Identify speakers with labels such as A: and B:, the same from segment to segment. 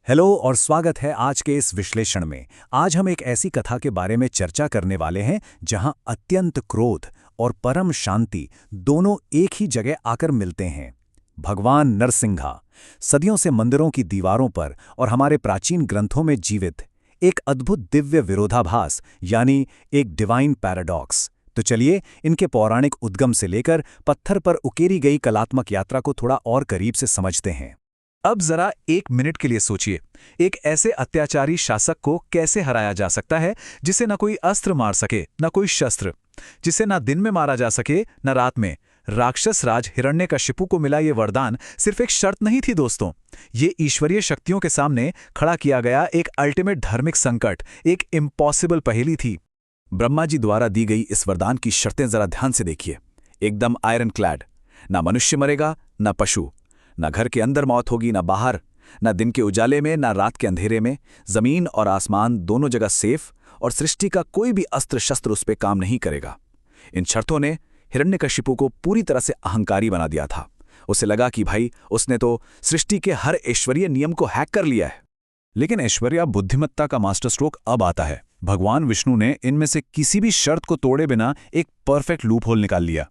A: Hello और स्वागत है आज के इस विश्लेषण में। आज हम एक ऐसी कथा के बारे में चर्चा करने वाले हैं जहां अत्यंत क्रोध और परम शांति दोनों एक ही जगह आकर मिलते हैं। भगवान नरसिंहा सदियों से मंदिरों की दीवारों पर और हमारे प्राचीन ग्रंथों में जीवित एक अद्भुत दिव्य विरोधाभास यानी एक डिवाइन पैराडॉक्स। तो चलिए इनके पौराणिक उद्गम से लेकर पत्थर पर उकेरी गई कलात्मक यात्रा को थोड़ा और करीब से समझते हैं।
B: अब जरा एक मिनट के लिए सोचिए, एक ऐसे अत्याचारी शासक को कैसे हराया जा सकता है जिसे न कोई अस्त्र मार सके, न कोई शस्त्र, जिसे न दिन में मारा जा सके न रात में। राक्षस राज हिरण्यकशिपु को मिला ये वरदान सिर्फ एक शर्त नहीं थी दोस्तों, ये ईश्वरीय शक्तियों के सामने खड़ा किया गया एक अल्टीमेट धार्मिक संकट, एक इम्पॉसिबल पहेली थी। ब्रह्मा जी द्वारा दी गई इस वरदान की शर्तें जरा ध्यान से देखिए। एकदम आयरन क्लैड, ना मनुष्य मरेगा ना पशु, न घर के अंदर मौत होगी ना बाहर, न दिन के उजाले में ना रात के अंधेरे में। जमीन और आसमान दोनों जगह सेफ, और सृष्टि का कोई भी अस्त्र शस्त्र उस पर काम नहीं करेगा। इन शर्तों ने हिरण्यकशिपु को पूरी तरह से अहंकारी बना दिया था। उसे लगा कि भाई उसने तो सृष्टि के हर ऐश्वर्य नियम को हैक कर लिया है।
A: लेकिन ऐश्वर्य बुद्धिमत्ता का मास्टर स्ट्रोक अब आता है। भगवान विष्णु ने इनमें से किसी भी शर्त को तोड़े बिना एक परफेक्ट लूप होल निकाल लिया।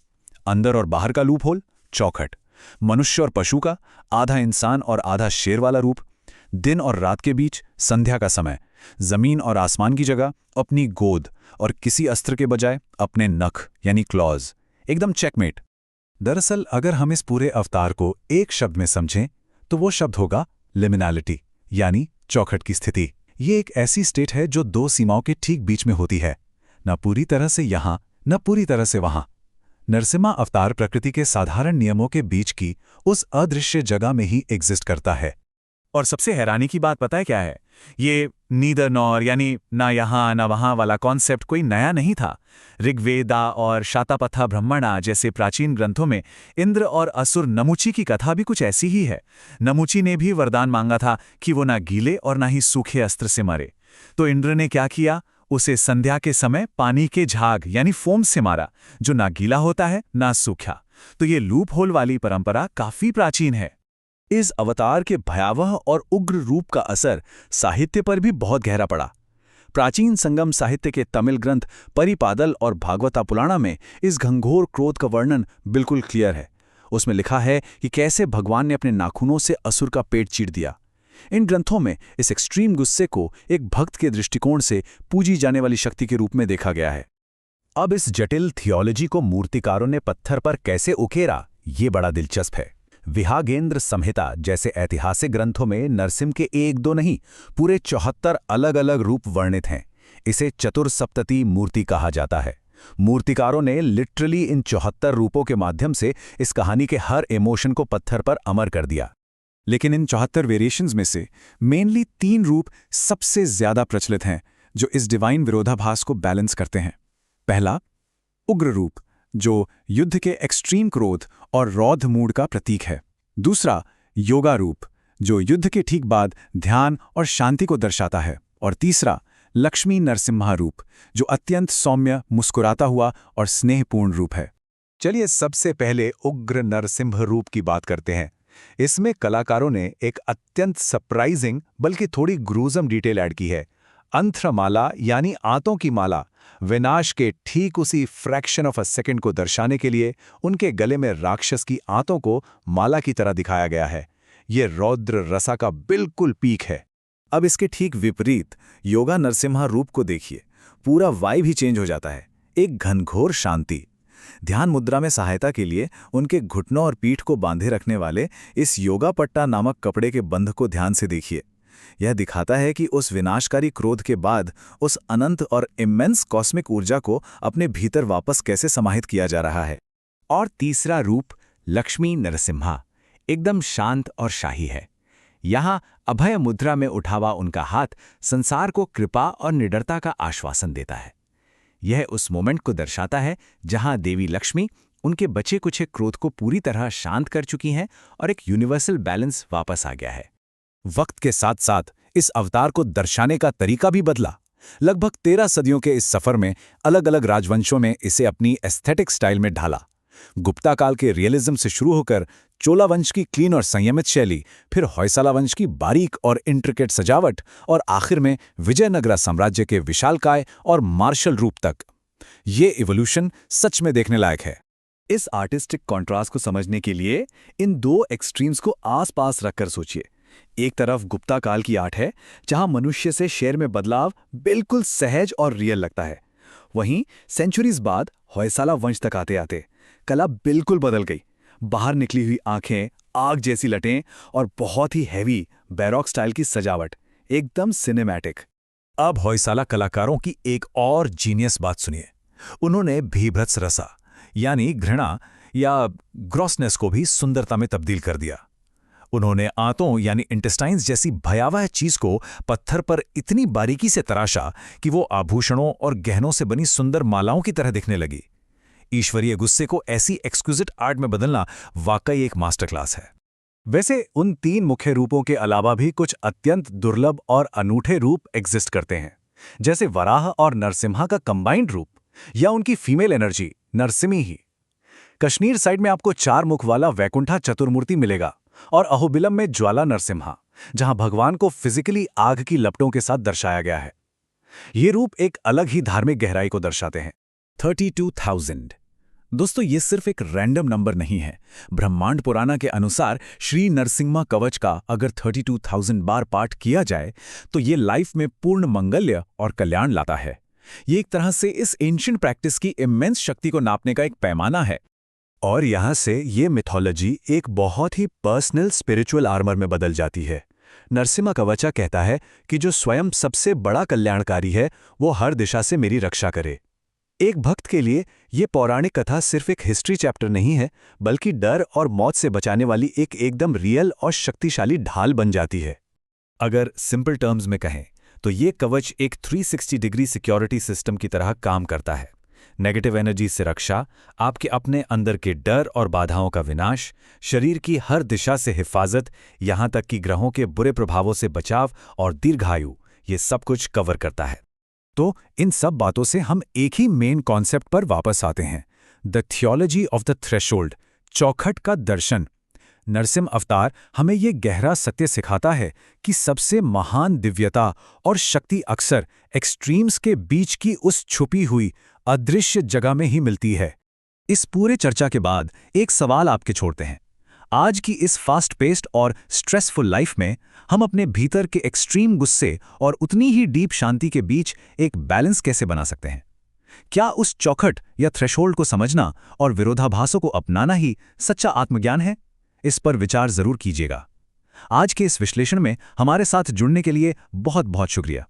A: अंदर और बाहर का लूप होल, चौखट। मनुष्य और पशु का, आधा इंसान और आधा शेर वाला रूप। दिन और रात के बीच संध्या का समय। जमीन और आसमान की जगह अपनी गोद, और किसी अस्त्र के बजाय अपने नख यानी क्लॉज। एकदम चेकमेट। दरअसल अगर हम इस पूरे अवतार को एक शब्द में समझें तो वो शब्द होगा लिमिनैलिटी, यानी चौखट की स्थिति। ये एक ऐसी स्टेट है जो दो सीमाओं के ठीक बीच में होती है, न पूरी तरह से यहां न पूरी तरह से वहां। नरसिम्हा अवतार प्रकृति के साधारण नियमों के बीच की उस अदृश्य जगह में ही एग्जिस्ट करता है।
B: और सबसे हैरानी की बात पता है क्या है? ये नीदर नॉर यानी ना यहां ना वहां वाला कॉन्सेप्ट कोई नया नहीं था। ऋग्वेदा और शातापथा ब्रह्मणा जैसे प्राचीन ग्रंथों में इंद्र और असुर नमुची की कथा भी कुछ ऐसी ही है। नमुची ने भी वरदान मांगा था कि वो ना गीले और ना ही सूखे अस्त्र से मरे। तो इंद्र ने क्या किया? उसे संध्या के समय पानी के झाग यानी फोम से मारा, जो ना गीला होता है ना सूखा। तो ये लूप होल वाली परंपरा काफी प्राचीन है।
A: इस अवतार के भयावह और उग्र रूप का असर साहित्य पर भी बहुत गहरा पड़ा। प्राचीन संगम साहित्य के तमिल ग्रंथ परिपादल और भागवता पुराणा में इस घंघोर क्रोध का वर्णन बिल्कुल क्लियर है। उसमें लिखा है कि कैसे भगवान ने अपने नाखूनों से असुर का पेट चीर दिया। इन ग्रंथों में इस एक्सट्रीम गुस्से को एक भक्त के दृष्टिकोण से पूजी जाने वाली शक्ति के रूप में देखा गया है। अब इस जटिल थियोलॉजी को मूर्तिकारों ने पत्थर पर कैसे उकेरा, ये बड़ा दिलचस्प है। विहागेंद्र संहिता जैसे ऐतिहासिक ग्रंथों में नरसिंह के एक दो नहीं, पूरे 74 अलग अलग रूप वर्णित हैं। इसे चतुर्सप्तती मूर्ति कहा जाता है। मूर्तिकारों ने लिटरली इन 74 रूपों के माध्यम से इस कहानी के हर इमोशन को पत्थर पर अमर कर दिया। लेकिन इन 74 वेरिएशंस में से मेनली 3 रूप सबसे ज्यादा प्रचलित हैं जो इस डिवाइन विरोधाभास को बैलेंस करते हैं। पहला, उग्र रूप, जो युद्ध के एक्सट्रीम क्रोध और रौद्र मूड का प्रतीक है। दूसरा, योगा रूप, जो युद्ध के ठीक बाद ध्यान और शांति को दर्शाता है। और तीसरा, लक्ष्मी नरसिम्हा रूप, जो अत्यंत सौम्य, मुस्कुराता हुआ और स्नेहपूर्ण रूप है।
B: चलिए सबसे पहले उग्र नरसिंह रूप की बात करते हैं। इसमें कलाकारों ने एक अत्यंत सरप्राइजिंग बल्कि थोड़ी ग्रूजम डिटेल ऐड की है। अंत्रमाला यानी आंतों की माला, विनाश के ठीक उसी फ्रैक्शन ऑफ अ सेकंड को दर्शाने के लिए उनके गले में राक्षस की आंतों को माला की तरह दिखाया गया है। ये रौद्र रसा का बिल्कुल पीक है।
A: अब इसके ठीक विपरीत योगा नरसिम्हा रूप को देखिए। पूरा वाइब ही चेंज हो जाता है। एक घनघोर शांति। ध्यान मुद्रा में सहायता के लिए उनके घुटनों और पीठ को बांधे रखने वाले इस योगा पट्टा नामक कपड़े के बंध को ध्यान से देखिए। यह दिखाता है कि उस विनाशकारी क्रोध के बाद उस अनंत और इमेंस कॉस्मिक ऊर्जा को अपने भीतर वापस कैसे समाहित किया जा रहा है।
C: और तीसरा रूप लक्ष्मी नरसिम्हा एकदम शांत और शाही है। यहाँ अभय मुद्रा में उठा हुआ उनका हाथ संसार को कृपा और निडरता का आश्वासन देता है। यह उस मोमेंट को दर्शाता है जहां देवी लक्ष्मी उनके बचे कुछे क्रोध को पूरी तरह शांत कर चुकी हैं और एक यूनिवर्सल बैलेंस वापस आ गया है।
A: वक्त के साथ साथ इस अवतार को दर्शाने का तरीका भी बदला। लगभग 13 सदियों के इस सफर में अलग अलग राजवंशों में इसे अपनी एस्थेटिक स्टाइल में ढाला।
B: गुप्ता काल के रियलिज्म से शुरू होकर चोला वंश की क्लीन और संयमित शैली, फिर होयसाला वंश की बारीक और इंट्रिकेट सजावट, और आखिर में विजयनगरा साम्राज्य के विशालकाय और मार्शल रूप तक, ये इवोल्यूशन सच में देखने लायक है।
A: इस आर्टिस्टिक कॉन्ट्रास्ट को समझने के लिए इन दो एक्सट्रीम्स को आसपास रखकर सोचिए। एक तरफ गुप्ता काल की आर्ट है, जहां मनुष्य से शेर में बदलाव बिल्कुल सहज और रियल लगता है। वहीं सेंचुरीज बाद होयसाला वंश तक आते आते कला बिल्कुल बदल गई। बाहर निकली हुई आंखें, आग जैसी लटें और बहुत ही हैवी बैरोक स्टाइल की सजावट, एकदम सिनेमैटिक।
B: अब होयसाला कलाकारों की एक और जीनियस बात सुनिए। उन्होंने भीभत्स रसा यानी घृणा या ग्रॉसनेस को भी सुंदरता में तब्दील कर दिया। उन्होंने आंतों यानी इंटेस्टाइन्स जैसी भयावह चीज को पत्थर पर इतनी बारीकी से तराशा कि वो आभूषणों और गहनों से बनी सुंदर मालाओं की तरह दिखने लगी। ईश्वरीय गुस्से को ऐसी एक्सक्विजिट आर्ट में बदलना वाकई एक मास्टर क्लास है। वैसे उन 3 मुख्य रूपों के अलावा भी कुछ अत्यंत दुर्लभ और अनूठे रूप एग्जिस्ट करते हैं, जैसे वराह और नरसिम्हा का कंबाइंड रूप, या उनकी फीमेल एनर्जी नरसिम्ही ही। कश्मीर साइड में आपको 4 मुख वाला वैकुंठा चतुर्मूर्ति मिलेगा, और अहोबिलम में ज्वाला नरसिम्हा, जहां भगवान को फिजिकली आग की लपटों के साथ दर्शाया गया है। ये रूप एक अलग ही धार्मिक गहराई को दर्शाते हैं। 32,000 दोस्तों, ये सिर्फ एक रैंडम नंबर नहीं है। ब्रह्मांड पुराना के अनुसार श्री नरसिम्हा कवच का अगर 32,000 बार पाठ किया जाए तो ये लाइफ में पूर्ण मंगल्य और कल्याण लाता है। ये एक तरह से इस एंशिएंट प्रैक्टिस की इमेंस शक्ति को नापने का एक पैमाना है। और यहां से ये मिथोलॉजी एक बहुत ही पर्सनल स्पिरिचुअल आर्मर में बदल जाती है। नरसिम्हा कवचा कहता है कि जो स्वयं सबसे बड़ा कल्याणकारी है वो हर दिशा से मेरी रक्षा करे। एक भक्त के लिए ये पौराणिक कथा सिर्फ एक हिस्ट्री चैप्टर नहीं है, बल्कि डर और मौत से बचाने वाली एक एकदम रियल और शक्तिशाली ढाल बन जाती है। अगर सिंपल टर्म्स में कहें तो ये कवच एक 360 डिग्री सिक्योरिटी सिस्टम की तरह काम करता है। नेगेटिव एनर्जी से रक्षा, आपके अपने अंदर के डर और बाधाओं का विनाश, शरीर की हर दिशा से हिफाजत, यहां तक कि ग्रहों के बुरे प्रभावों से बचाव और दीर्घायु, ये सब कुछ कवर करता है। तो इन सब बातों से हम एक ही मेन कॉन्सेप्ट पर वापस आते हैं, the theology of the threshold, चौखट का दर्शन। नरसिम्ह अवतार हमें ये गहरा सत्य सिखाता है कि सबसे महान दिव्यता और शक्ति अक्सर एक्सट्रीम्स के बीच की उस छुपी हुई अदृश्य जगह में ही मिलती है। इस पूरे चर्चा के बाद एक सवाल आपके छोड़ते हैं। आज की इस फास्ट पेस्ड और स्ट्रेसफुल लाइफ में हम अपने भीतर के एक्सट्रीम गुस्से और उतनी ही डीप शांति के बीच एक बैलेंस कैसे बना सकते हैं? क्या उस चौखट या थ्रेशोल्ड को समझना और विरोधाभासों को अपनाना ही सच्चा आत्मज्ञान है? इस पर विचार जरूर कीजिएगा। आज के इस विश्लेषण में हमारे साथ जुड़ने के लिए बहुत बहुत शुक्रिया।